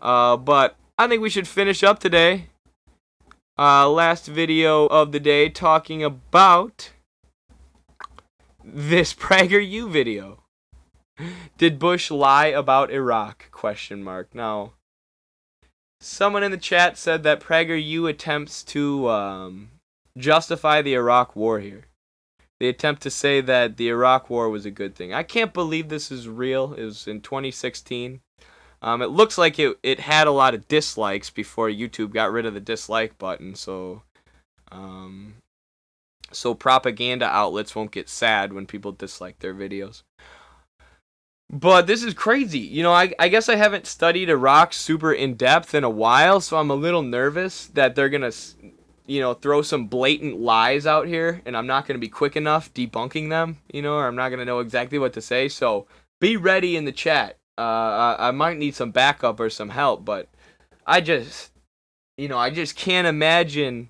But I think we should finish up today. Last video of the day talking about this PragerU video. Did Bush lie about Iraq? Question mark. Now, someone in the chat said that PragerU attempts to justify the Iraq War here. They attempt to say that the Iraq War was a good thing. I can't believe this is real. It was in 2016. It looks like it had a lot of dislikes before YouTube got rid of the dislike button, so propaganda outlets won't get sad when people dislike their videos. But this is crazy. You know, I guess I haven't studied Iraq super in depth in a while, so I'm a little nervous that they're gonna, throw some blatant lies out here, and I'm not gonna be quick enough debunking them, or I'm not gonna know exactly what to say. So be ready in the chat. I might need some backup or some help, but I just can't imagine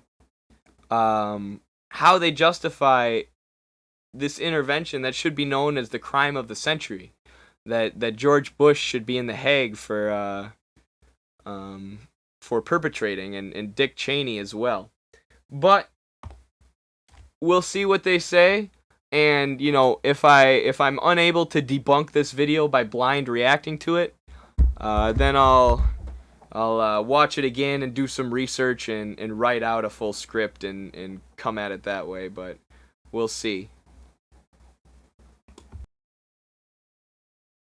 how they justify this intervention that should be known as the crime of the century. That George Bush should be in the Hague for perpetrating, and Dick Cheney as well. But we'll see what they say. And if I'm unable to debunk this video by blind reacting to it, then I'll watch it again and do some research and write out a full script and come at it that way. But we'll see.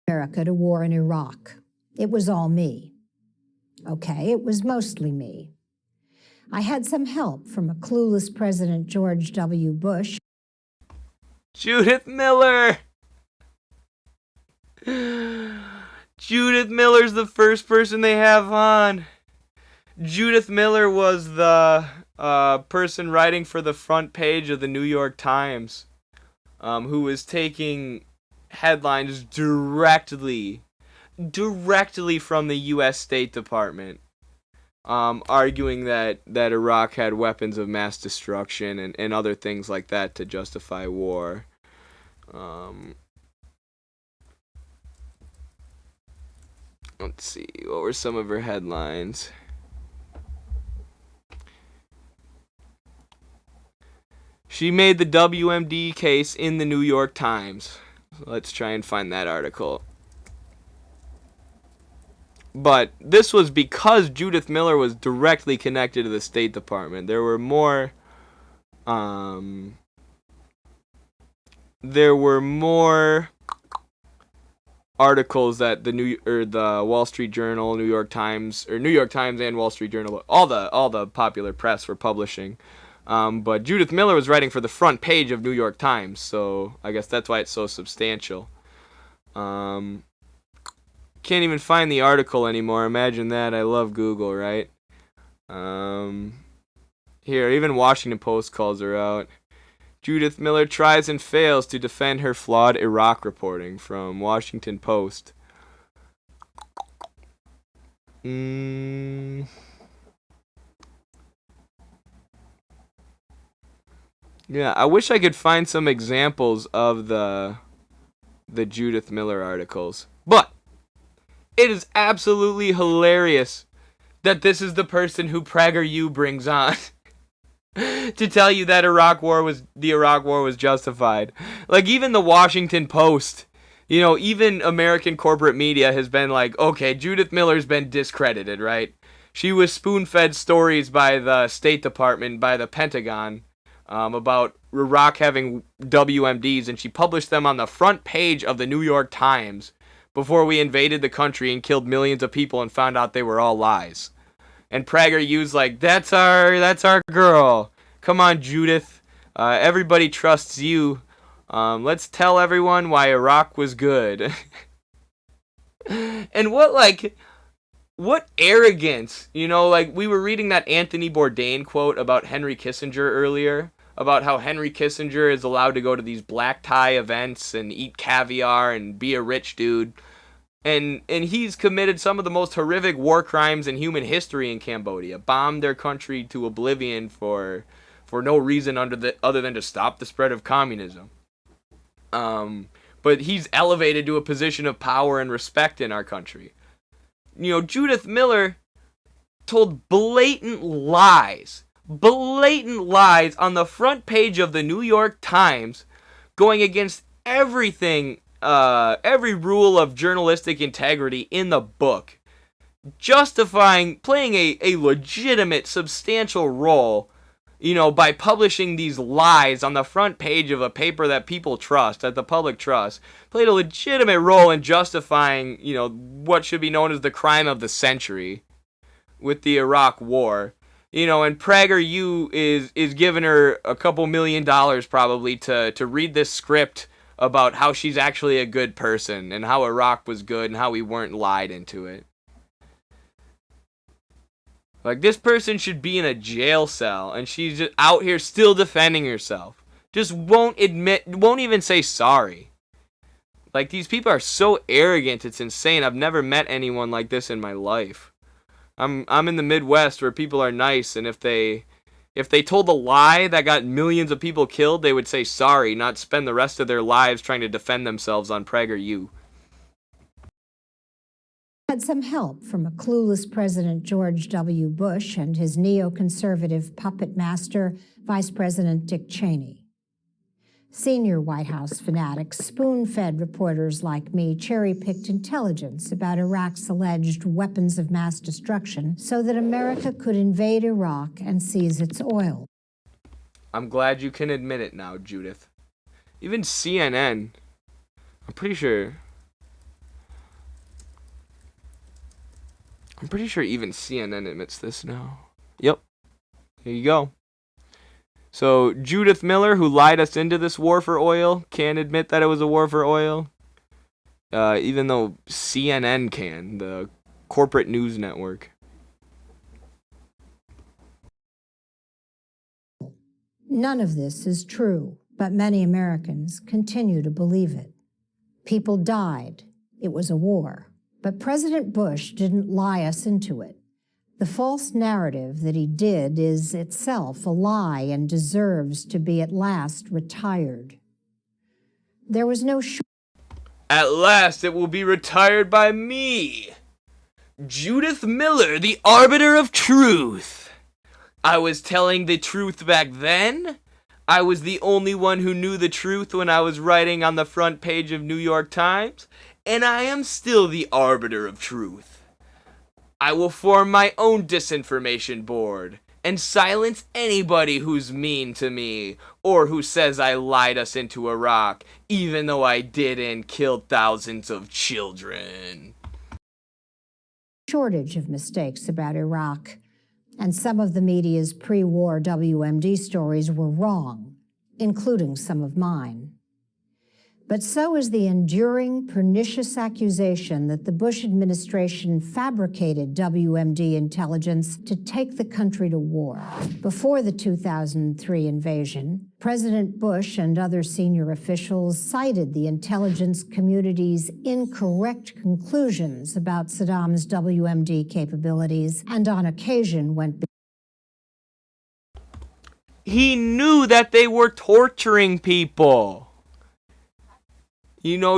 America to war in Iraq. It was all me. Okay, it was mostly me. I had some help from a clueless President George W. Bush. Judith Miller! Judith Miller's the first person they have on. Judith Miller was the person writing for the front page of the New York Times, who was taking headlines directly from the U.S. State Department, arguing that Iraq had weapons of mass destruction and other things like that to justify war. Let's see, what were some of her headlines? She made the WMD case in the New York Times. Let's try and find that article. But this was because Judith Miller was directly connected to the State Department. There were more articles that the Wall Street Journal, New York Times and Wall Street Journal, all the popular press were publishing. But Judith Miller was writing for the front page of New York Times, so I guess that's why it's so substantial. Can't even find the article anymore. Imagine that. I love Google, right? Here, even Washington Post calls her out. Judith Miller tries and fails to defend her flawed Iraq reporting, from Washington Post. Yeah, I wish I could find some examples of the Judith Miller articles. But it is absolutely hilarious that this is the person who PragerU brings on to tell you that the Iraq War was justified. Like, even the Washington Post, even American corporate media has been like, okay, Judith Miller's been discredited, right? She was spoon-fed stories by the State Department, by the Pentagon, about Iraq having WMDs, and she published them on the front page of the New York Times before we invaded the country and killed millions of people and found out they were all lies. And PragerU's like, that's our girl. Come on, Judith. Everybody trusts you. Let's tell everyone why Iraq was good. And what arrogance, we were reading that Anthony Bourdain quote about Henry Kissinger earlier, about how Henry Kissinger is allowed to go to these black tie events and eat caviar and be a rich dude. And he's committed some of the most horrific war crimes in human history in Cambodia. Bombed their country to oblivion for no reason other than to stop the spread of communism. But he's elevated to a position of power and respect in our country. Judith Miller told blatant lies on the front page of the New York Times, going against everything, every rule of journalistic integrity in the book, playing a legitimate, substantial role, by publishing these lies on the front page of a paper that people trust, that the public trusts, played a legitimate role in justifying, what should be known as the crime of the century with the Iraq War. And PragerU is giving her a couple $1 million probably to read this script about how she's actually a good person and how Iraq was good and how we weren't lied into it. Like, this person should be in a jail cell, and she's just out here still defending herself. Just won't even say sorry. Like, these people are so arrogant, it's insane. I've never met anyone like this in my life. I'm in the Midwest where people are nice, and if they told a lie that got millions of people killed, they would say sorry, not spend the rest of their lives trying to defend themselves on PragerU. Had some help from a clueless President George W. Bush and his neoconservative puppet master, Vice President Dick Cheney. Senior White House fanatics spoon-fed reporters like me cherry-picked intelligence about Iraq's alleged weapons of mass destruction so that America could invade Iraq and seize its oil. I'm glad you can admit it now, Judith. Even CNN, I'm pretty sure even CNN admits this now. Yep. Here you go. So, Judith Miller, who lied us into this war for oil, can't admit that it was a war for oil. Even though CNN can, the corporate news network. None of this is true, but many Americans continue to believe it. People died. It was a war. But President Bush didn't lie us into it. The false narrative that he did is itself a lie and deserves to be at last retired. There was no At last it will be retired by me, Judith Miller, the arbiter of truth. I was telling the truth back then. I was the only one who knew the truth when I was writing on the front page of New York Times. And I am still the arbiter of truth. I will form my own disinformation board and silence anybody who's mean to me or who says I lied us into Iraq, even though I didn't kill thousands of children. Shortage of mistakes about Iraq, and some of the media's pre-war WMD stories were wrong, including some of mine. But so is the enduring, pernicious accusation that the Bush administration fabricated WMD intelligence to take the country to war. Before the 2003 invasion, President Bush and other senior officials cited the intelligence community's incorrect conclusions about Saddam's WMD capabilities, and on occasion went He knew that they were torturing people.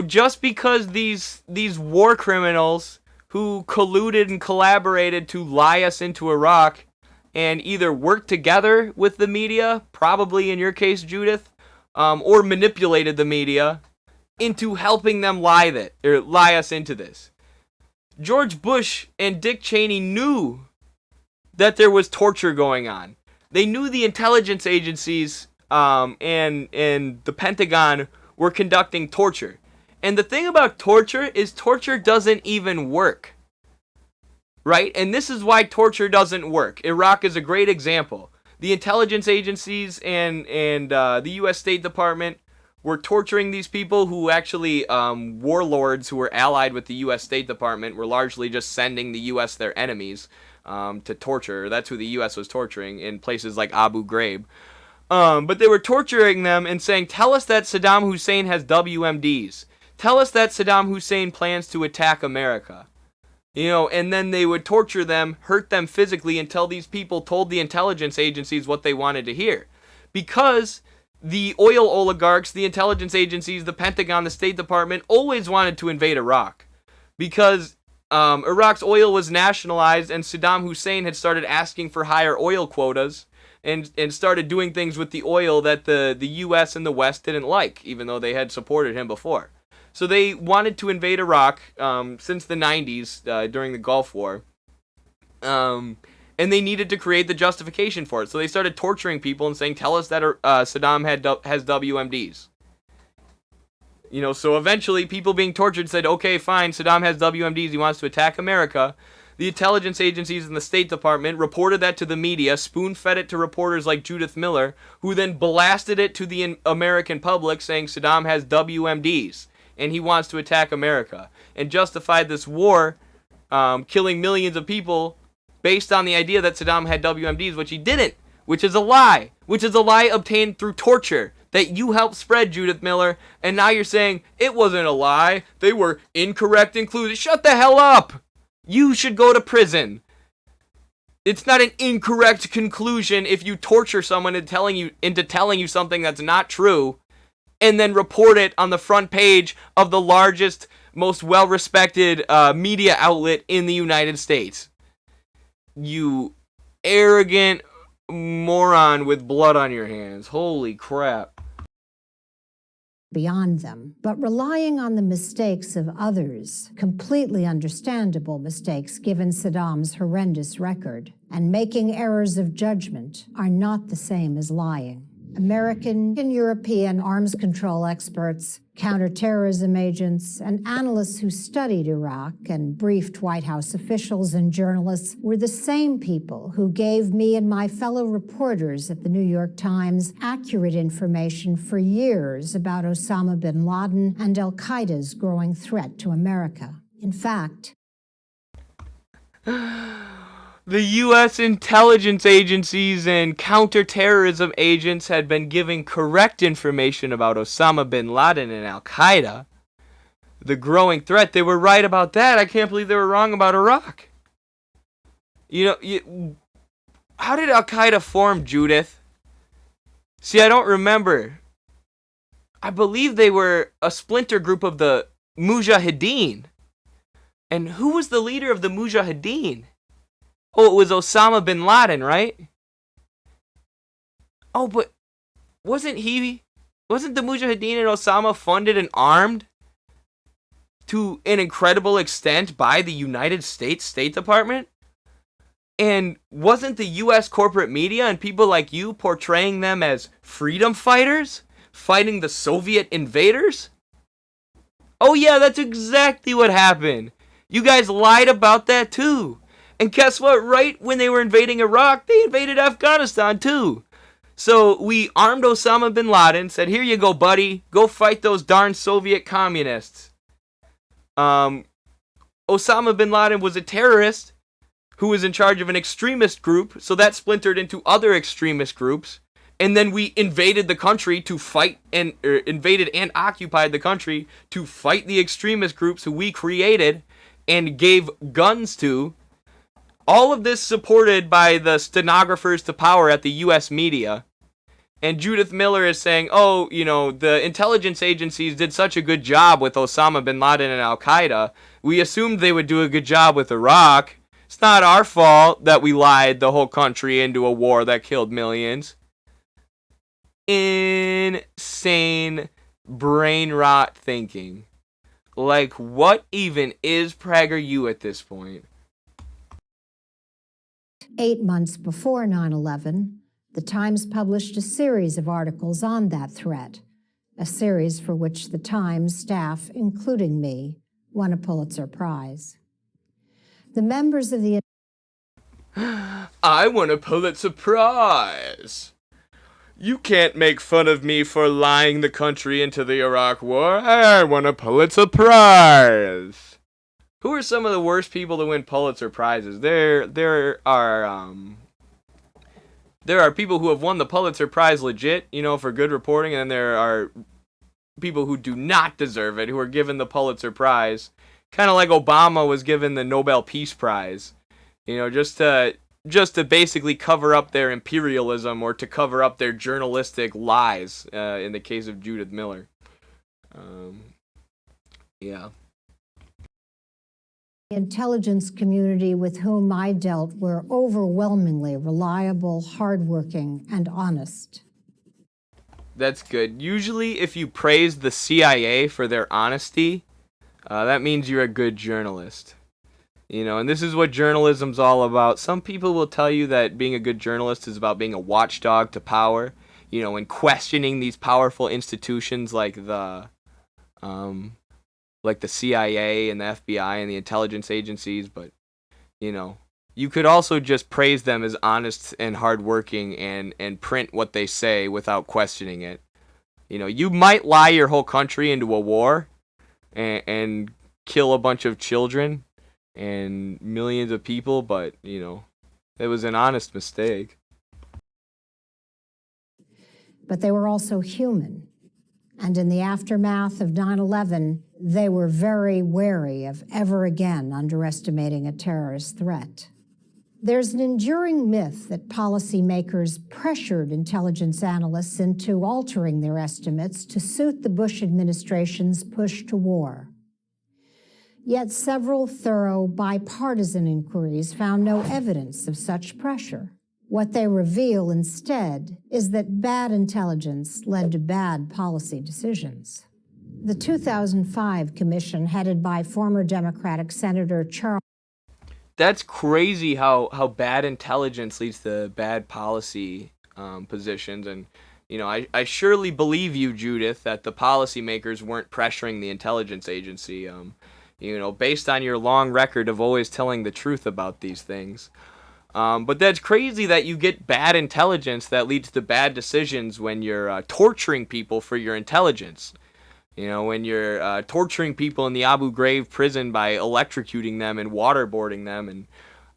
Just because these war criminals who colluded and collaborated to lie us into Iraq and either worked together with the media, probably in your case, Judith, or manipulated the media into helping them lie us into this. George Bush and Dick Cheney knew that there was torture going on. They knew the intelligence agencies and the Pentagon were conducting torture. And the thing about torture is torture doesn't even work. Right? And this is why torture doesn't work. Iraq is a great example. The intelligence agencies and the U.S. State Department were torturing these people who actually, warlords who were allied with the U.S. State Department, were largely just sending the U.S. their enemies to torture. That's who the U.S. was torturing in places like Abu Ghraib. But they were torturing them and saying, tell us that Saddam Hussein has WMDs. Tell us that Saddam Hussein plans to attack America. And then they would torture them, hurt them physically until these people told the intelligence agencies what they wanted to hear. Because the oil oligarchs, the intelligence agencies, the Pentagon, the State Department always wanted to invade Iraq. Because Iraq's oil was nationalized, and Saddam Hussein had started asking for higher oil quotas and started doing things with the oil that the U.S. and the West didn't like, even though they had supported him before. So they wanted to invade Iraq since the 90s during the Gulf War. And they needed to create the justification for it. So they started torturing people and saying, tell us that Saddam has WMDs. You know, so eventually people being tortured said, okay, fine, Saddam has WMDs, he wants to attack America. The intelligence agencies and the State Department reported that to the media, spoon-fed it to reporters like Judith Miller, who then blasted it to the American public saying Saddam has WMDs and he wants to attack America. And justified this war, killing millions of people based on the idea that Saddam had WMDs, which he didn't, which is a lie. Which is a lie obtained through torture that you helped spread, Judith Miller, and now you're saying it wasn't a lie, they were incorrect included. Shut the hell up! You should go to prison. It's not an incorrect conclusion if you torture someone into telling you something that's not true, and then report it on the front page of the largest, most well-respected media outlet in the United States. You arrogant moron with blood on your hands. Holy crap. Beyond them, but relying on the mistakes of others, completely understandable mistakes given Saddam's horrendous record, and making errors of judgment are not the same as lying. American and European arms control experts, counterterrorism agents, and analysts who studied Iraq and briefed White House officials and journalists were the same people who gave me and my fellow reporters at the New York Times accurate information for years about Osama bin Laden and al-Qaeda's growing threat to America. In fact, the U.S. intelligence agencies and counterterrorism agents had been giving correct information about Osama bin Laden and al-Qaeda. The growing threat, they were right about that. I can't believe they were wrong about Iraq. You know, how did al-Qaeda form, Judith? See, I don't remember. I believe they were a splinter group of the Mujahideen. And who was the leader of the Mujahideen? Oh, it was Osama bin Laden, right? Oh, but wasn't the Mujahideen and Osama funded and armed to an incredible extent by the United States State Department? And wasn't the U.S. corporate media and people like you portraying them as freedom fighters, fighting the Soviet invaders? Oh yeah, that's exactly what happened. You guys lied about that too. And guess what? Right when they were invading Iraq, they invaded Afghanistan too. So we armed Osama bin Laden, said, here you go, buddy. Go fight those darn Soviet communists. Osama bin Laden was a terrorist who was in charge of an extremist group, so that splintered into other extremist groups. And then we invaded the country to fight invaded and occupied the country to fight the extremist groups who we created and gave guns to. All of this supported by the stenographers to power at the U.S. media. And Judith Miller is saying, oh, you know, the intelligence agencies did such a good job with Osama bin Laden and al-Qaeda. We assumed they would do a good job with Iraq. It's not our fault that we lied the whole country into a war that killed millions. Insane brain rot thinking. Like, what even is PragerU at this point? 8 months before 9/11, the Times published a series of articles on that threat, a series for which the Times staff, including me, won a Pulitzer Prize. The members of the... I won a Pulitzer Prize. You can't make fun of me for lying the country into the Iraq War. I won a Pulitzer Prize. Who are some of the worst people to win Pulitzer Prizes? There are people who have won the Pulitzer Prize legit, you know, for good reporting, and then there are people who do not deserve it, who are given the Pulitzer Prize, kind of like Obama was given the Nobel Peace Prize, you know, just to basically cover up their imperialism or to cover up their journalistic lies. In the case of Judith Miller, yeah. The intelligence community with whom I dealt were overwhelmingly reliable, hardworking, and honest. That's good. Usually, if you praise the CIA for their honesty, that means you're a good journalist. And this is what journalism's all about. Some people will tell you that being a good journalist is about being a watchdog to power, and questioning these powerful institutions like the CIA and the FBI and the intelligence agencies. But, you could also just praise them as honest and hardworking and print what they say without questioning it. You might lie your whole country into a war and kill a bunch of children and millions of people, but, it was an honest mistake. But they were also human. And in the aftermath of 9/11, they were very wary of ever again underestimating a terrorist threat. There's an enduring myth that policymakers pressured intelligence analysts into altering their estimates to suit the Bush administration's push to war. Yet several thorough bipartisan inquiries found no evidence of such pressure. What they reveal instead is that bad intelligence led to bad policy decisions. The 2005 commission, headed by former Democratic Senator Charles. That's crazy how bad intelligence leads to bad policy positions. And, I surely believe you, Judith, that the policymakers weren't pressuring the intelligence agency, based on your long record of always telling the truth about these things. But that's crazy that you get bad intelligence that leads to bad decisions when you're torturing people for your intelligence. When you're torturing people in the Abu Ghraib prison by electrocuting them and waterboarding them and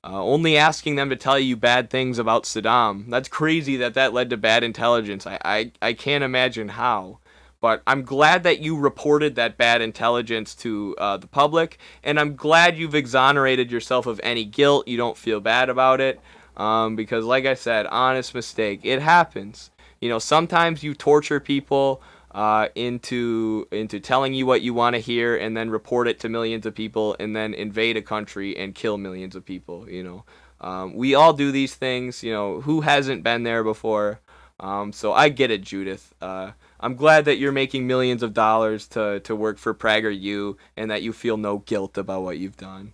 only asking them to tell you bad things about Saddam. That's crazy that led to bad intelligence. I can't imagine how. But I'm glad that you reported that bad intelligence to the public, and I'm glad you've exonerated yourself of any guilt. You don't feel bad about it, because, like I said, honest mistake. It happens. Sometimes you torture people into telling you what you want to hear, and then report it to millions of people, and then invade a country and kill millions of people. We all do these things. Who hasn't been there before? So I get it, Judith. I'm glad that you're making millions of dollars to work for PragerU and that you feel no guilt about what you've done.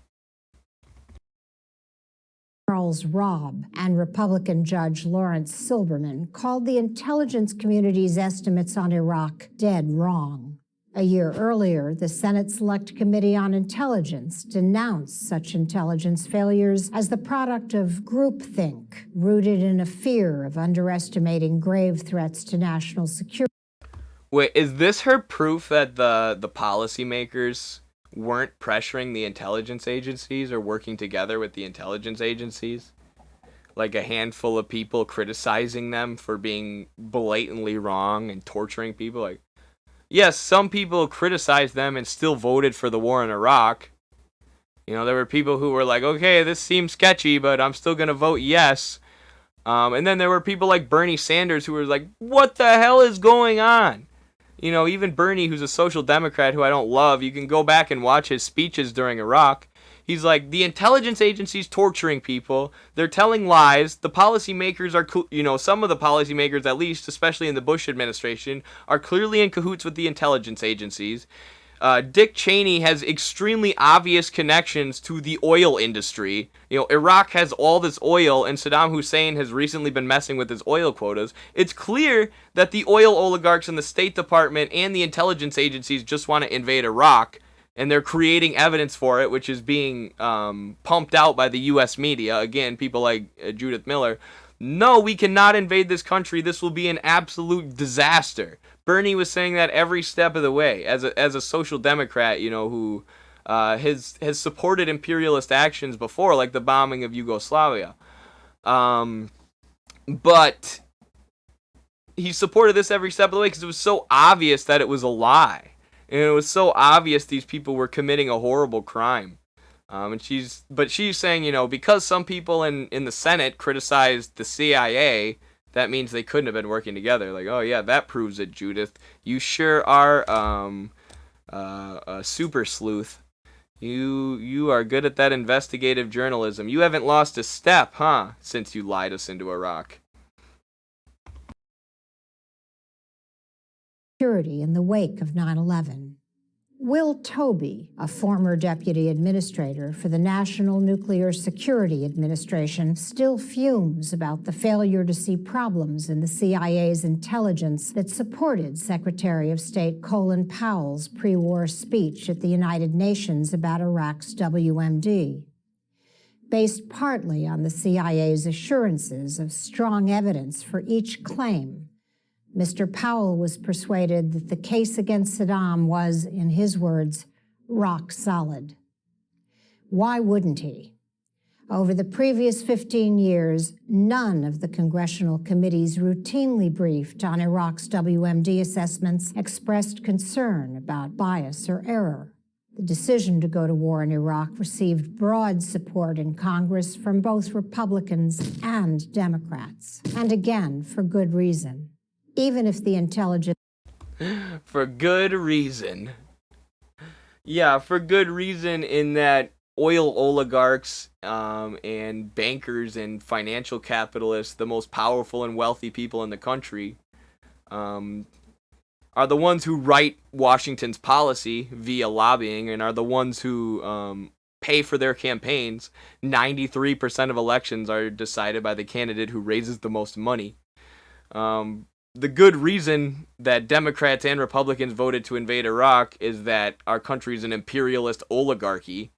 Charles Robb and Republican Judge Lawrence Silberman called the intelligence community's estimates on Iraq dead wrong. A year earlier, the Senate Select Committee on Intelligence denounced such intelligence failures as the product of groupthink, rooted in a fear of underestimating grave threats to national security. Wait, is this her proof that the policymakers weren't pressuring the intelligence agencies or working together with the intelligence agencies? Like a handful of people criticizing them for being blatantly wrong and torturing people? Like, yes, some people criticized them and still voted for the war in Iraq. There were people who were like, okay, this seems sketchy, but I'm still going to vote yes. And then there were people like Bernie Sanders who were like, what the hell is going on? Even Bernie, who's a social democrat who I don't love, you can go back and watch his speeches during Iraq. He's like, the intelligence agency's torturing people. They're telling lies. The policymakers are, some of the policymakers at least, especially in the Bush administration, are clearly in cahoots with the intelligence agencies. Dick Cheney has extremely obvious connections to the oil industry. Iraq has all this oil, and Saddam Hussein has recently been messing with his oil quotas. It's clear that the oil oligarchs in the State Department and the intelligence agencies just want to invade Iraq, and they're creating evidence for it, which is being pumped out by the U.S. media. Again, people like Judith Miller. No, we cannot invade this country. This will be an absolute disaster. Bernie was saying that every step of the way as a social democrat, who has supported imperialist actions before, like the bombing of Yugoslavia. But he supported this every step of the way because it was so obvious that it was a lie. And it was so obvious these people were committing a horrible crime. And she's saying, because some people in the Senate criticized the CIA, that means they couldn't have been working together. Like, oh yeah, that proves it, Judith. You sure are a super sleuth. You are good at that investigative journalism. You haven't lost a step, huh, since you lied us into Iraq. Security in the wake of 9/11. Will Toby, a former deputy administrator for the National Nuclear Security Administration, still fumes about the failure to see problems in the CIA's intelligence that supported Secretary of State Colin Powell's pre-war speech at the United Nations about Iraq's WMD. Based partly on the CIA's assurances of strong evidence for each claim, Mr. Powell was persuaded that the case against Saddam was, in his words, rock solid. Why wouldn't he? Over the previous 15 years, none of the congressional committees routinely briefed on Iraq's WMD assessments expressed concern about bias or error. The decision to go to war in Iraq received broad support in Congress from both Republicans and Democrats, and again, for good reason. Even if the intelligence... For good reason. Yeah, for good reason in that oil oligarchs and bankers and financial capitalists, the most powerful and wealthy people in the country, are the ones who write Washington's policy via lobbying and are the ones who pay for their campaigns. 93% of elections are decided by the candidate who raises the most money. The good reason that Democrats and Republicans voted to invade Iraq is that our country is an imperialist oligarchy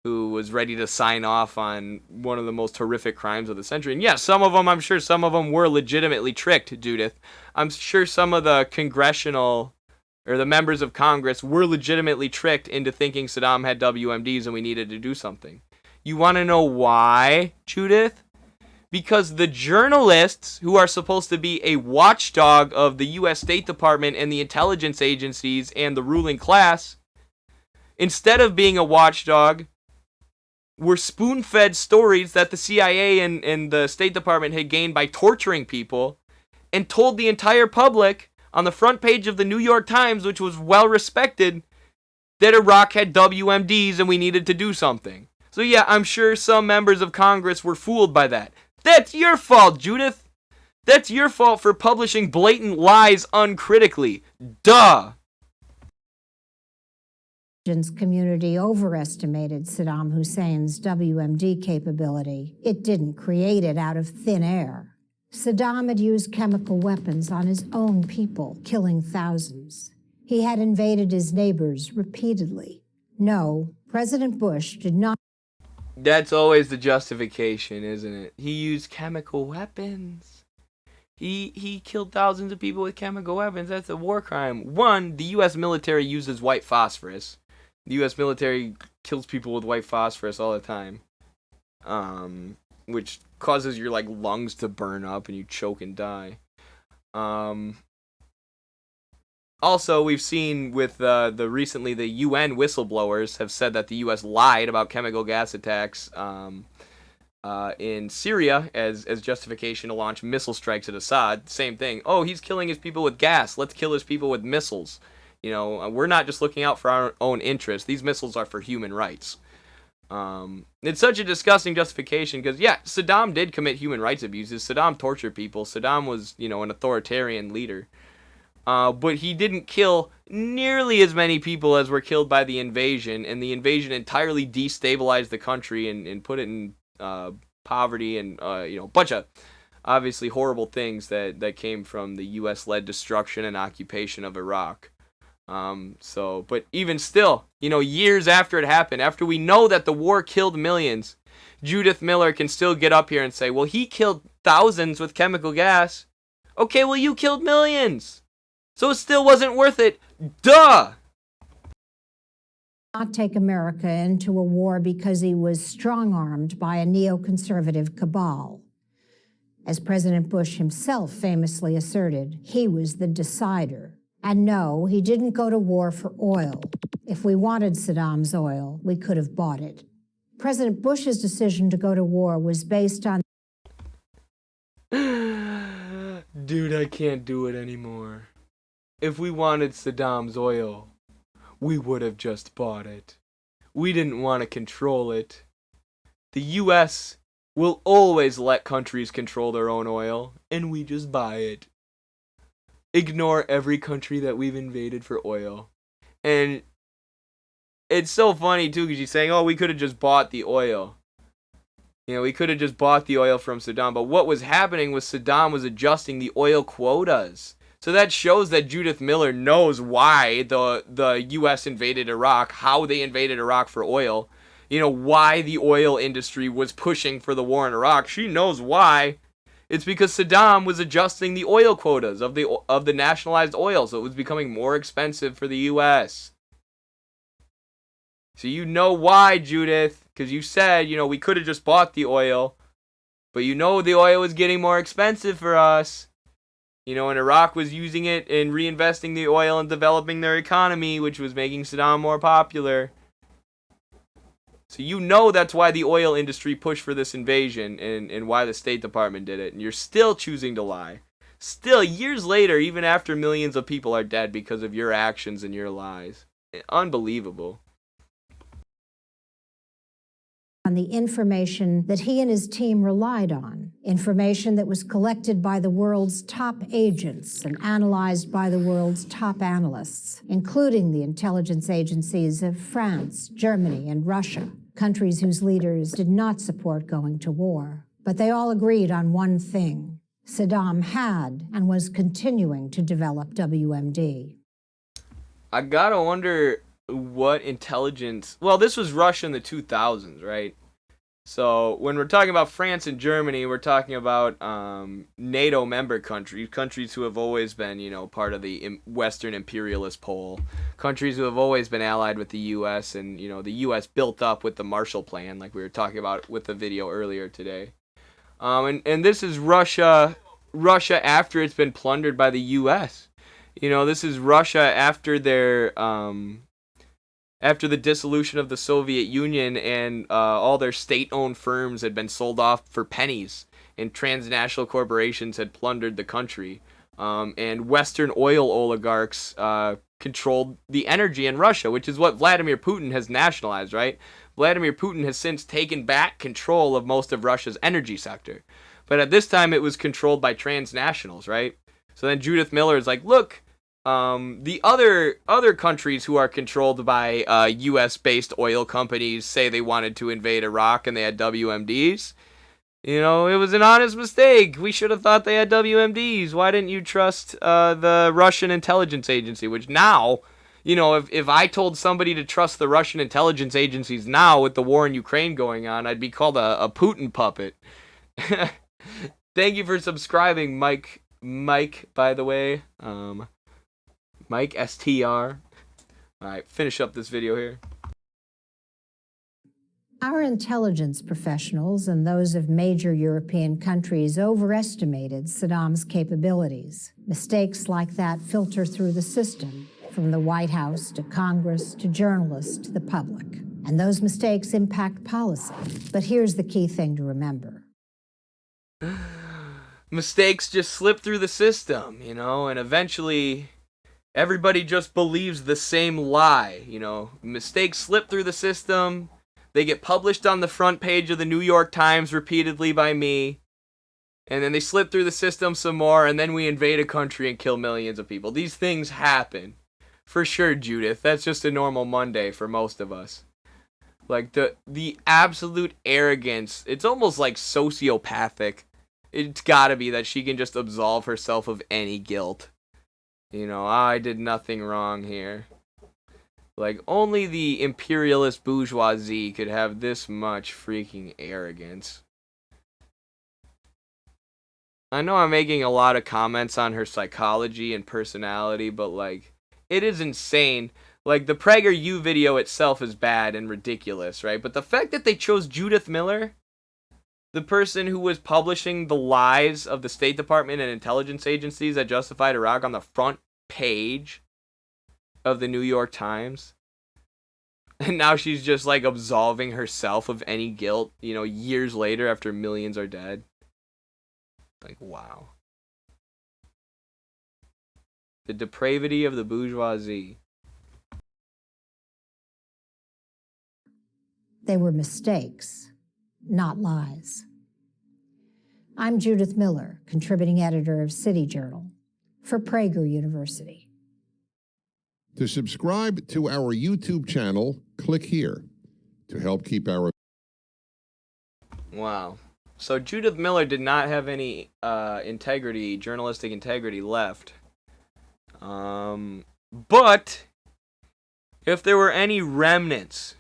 who was ready to sign off on one of the most horrific crimes of the century. And yeah, some of them, I'm sure some of them were legitimately tricked, Judith. I'm sure some of the congressional or the members of Congress were legitimately tricked into thinking Saddam had WMDs and we needed to do something. You want to know why, Judith? Because the journalists who are supposed to be a watchdog of the U.S. State Department and the intelligence agencies and the ruling class, instead of being a watchdog, were spoon-fed stories that the CIA and the State Department had gained by torturing people and told the entire public on the front page of the New York Times, which was well-respected, that Iraq had WMDs and we needed to do something. So yeah, I'm sure some members of Congress were fooled by that. That's your fault, Judith. That's your fault for publishing blatant lies uncritically. Duh. The community overestimated Saddam Hussein's WMD capability. It didn't create it out of thin air. Saddam had used chemical weapons on his own people, killing thousands. He had invaded his neighbors repeatedly. No, President Bush did not. That's always the justification, isn't it? He used chemical weapons. He killed thousands of people with chemical weapons. That's a war crime. One, the U.S. military uses white phosphorus. The U.S. military kills people with white phosphorus all the time, which causes your lungs to burn up and you choke and die. Also, we've seen with recently the UN whistleblowers have said that the U.S. lied about chemical gas attacks in Syria as justification to launch missile strikes at Assad. Same thing. Oh, he's killing his people with gas. Let's kill his people with missiles. You know, we're not just looking out for our own interests. These missiles are for human rights. It's such a disgusting justification because, yeah, Saddam did commit human rights abuses. Saddam tortured people. Saddam was, an authoritarian leader. But he didn't kill nearly as many people as were killed by the invasion, and the invasion entirely destabilized the country and put it in poverty and a bunch of obviously horrible things that came from the U.S.-led destruction and occupation of Iraq. But even still, years after it happened, after we know that the war killed millions, Judith Miller can still get up here and say, well, he killed thousands with chemical gas. Okay, well, you killed millions. So it still wasn't worth it. Duh! Not take America into a war because he was strong-armed by a neoconservative cabal. As President Bush himself famously asserted, he was the decider. And no, he didn't go to war for oil. If we wanted Saddam's oil, we could have bought it. President Bush's decision to go to war was based on... Dude, I can't do it anymore. If we wanted Saddam's oil, we would have just bought it. We didn't want to control it. The U.S. will always let countries control their own oil, and we just buy it. Ignore every country that we've invaded for oil. And it's so funny, too, because she's saying, oh, we could have just bought the oil. You know, we could have just bought the oil from Saddam. But what was happening was Saddam was adjusting the oil quotas. So that shows that Judith Miller knows why the U.S. invaded Iraq, how they invaded Iraq for oil. You know, why the oil industry was pushing for the war in Iraq. She knows why. It's because Saddam was adjusting the oil quotas of the nationalized oil. So it was becoming more expensive for the U.S. So you know why, Judith. Because you said, you know, we could have just bought the oil. But you know the oil was getting more expensive for us. You know, and Iraq was using it and reinvesting the oil and developing their economy, which was making Saddam more popular. So you know that's why the oil industry pushed for this invasion and why the State Department did it. And you're still choosing to lie. Still, years later, even after millions of people are dead because of your actions and your lies. Unbelievable. On the information that he and his team relied on, information that was collected by the world's top agents and analyzed by the world's top analysts, including the intelligence agencies of France, Germany, and Russia, countries whose leaders did not support going to war. But they all agreed on one thing. Saddam had and was continuing to develop WMD. I gotta wonder what intelligence... Well, this was Russia in the 2000s, right? So when we're talking about France and Germany, we're talking about NATO member countries who have always been, you know, part of the Western imperialist pole, countries who have always been allied with the U.S. and, you know, the U.S. built up with the Marshall Plan, like we were talking about with the video earlier today. And this is Russia after it's been plundered by the U.S. You know, this is Russia after their after the dissolution of the Soviet Union and all their state-owned firms had been sold off for pennies and transnational corporations had plundered the country. And Western oil oligarchs controlled the energy in Russia, which is what Vladimir Putin has nationalized, right? Vladimir Putin has since taken back control of most of Russia's energy sector. But at this time, it was controlled by transnationals, right? So then Judith Miller is like, look, the other countries who are controlled by U.S.-based oil companies say they wanted to invade Iraq and they had WMDs. You know, it was an honest mistake. We should have thought they had WMDs. Why didn't you trust the Russian intelligence agency? Which now, you know, if I told somebody to trust the Russian intelligence agencies now with the war in Ukraine going on, I'd be called a Putin puppet. Thank you for subscribing, Mike. Mike, by the way. Mike STR. Alright, finish up this video here. Our intelligence professionals and those of major European countries overestimated Saddam's capabilities. Mistakes like that filter through the system, from the White House to Congress to journalists to the public. And those mistakes impact policy. But here's the key thing to remember. Mistakes just slip through the system, you know, and eventually everybody just believes the same lie, you know. Mistakes slip through the system. They get published on the front page of the New York Times repeatedly by me. And then they slip through the system some more, and then we invade a country and kill millions of people. These things happen. For sure, Judith. That's just a normal Monday for most of us. Like, the absolute arrogance, it's almost like sociopathic. It's gotta be that she can just absolve herself of any guilt. You know, I did nothing wrong here. Like, only the imperialist bourgeoisie could have this much freaking arrogance. I know I'm making a lot of comments on her psychology and personality, but, like, it is insane. Like, the PragerU video itself is bad and ridiculous, right? But the fact that they chose Judith Miller, the person who was publishing the lies of the State Department and intelligence agencies that justified Iraq on the front page of the New York Times. And now she's just like absolving herself of any guilt, you know, years later after millions are dead. Like, wow. The depravity of the bourgeoisie. They were mistakes, not lies. I'm Judith Miller, contributing editor of City Journal for Prager University. To subscribe to our YouTube channel, click here. To help keep our... Wow. So Judith Miller did not have any integrity, journalistic integrity left. But if there were any remnants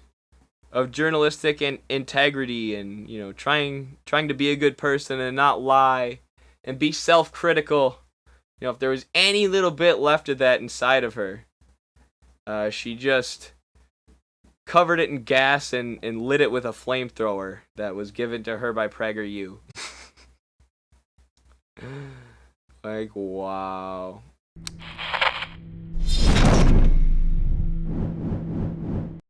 of journalistic integrity and, you know, trying to be a good person and not lie and be self-critical, you know, if there was any little bit left of that inside of her, she just covered it in gas and lit it with a flamethrower that was given to her by PragerU. Like, wow.